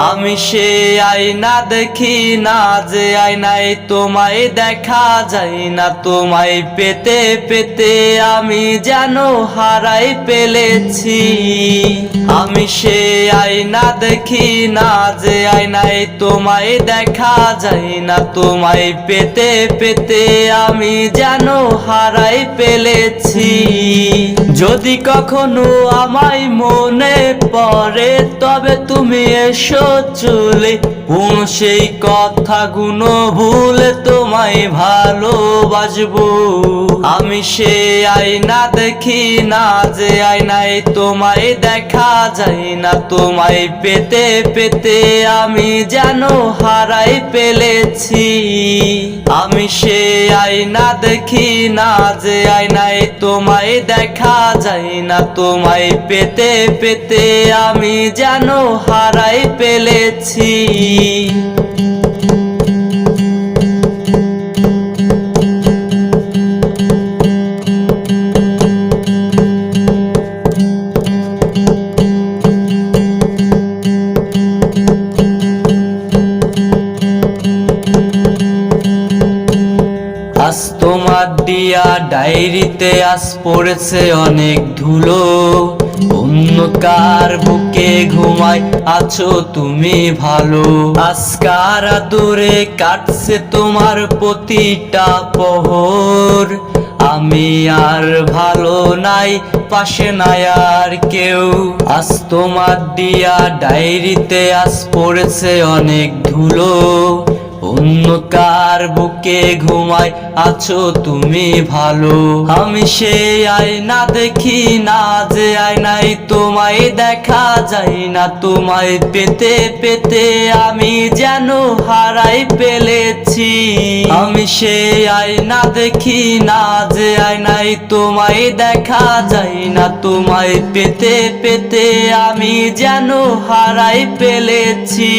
আমি সে আয়না দেখি না যে আয়নায় তোমায় দেখা যায় না। তোমায় পেতে পেতে আমি যেন হারাই ফেলেছি। আমি সে আয়না দেখি না যে আয়নায় তোমায় দেখা যায় না। তোমায় পেতে পেতে আমি যেন হারাই ফেলেছি। যদি কখনো আমায় মনে পড়ে তবে তুমি এসো চলে, কোন সেই কথাগুলো ভুলে তোমায় ভালোবাসবো। আমি সে আয়না দেখি না যে আয়নায় তোমায় দেখা যায় না। তোমায় পেতে পেতে আমি যেন হারাই ফেলেছি। আমি সে আয়না দেখি না যে আয়নায় তোমায় দেখা যায় না। তোমায় পেতে পেতে আমি যেন হারাই ফেলেছি। আজ তোমার দিয়া ডায়েরিতে আজ পড়েছে অনেক ধুলো। অন্য কার বুকে ঘুমাই আছো তুমি ভালো। আজকার আদরে কাটছে তোমার প্রতিটা প্রহর। আমি আর ভালো নাই, পাশে নাই আর কেউ। আজ তোমার দিয়া ডায়েরিতে আজ পড়েছে অনেক ধুলো। অন্য কার বুকে ঘুমাই আছো তুমি ভালো। আমি সেই আয়না দেখি না যে আয়নায় তোমায় দেখা যায় না। তোমায় পেতে পেতে আমি যেন হারাই ফেলেছি। আমি সেই আয়না দেখি না যে আয়নায় তোমায় দেখা যায় না। তোমায় পেতে পেতে আমি যেন হারাই ফেলেছি।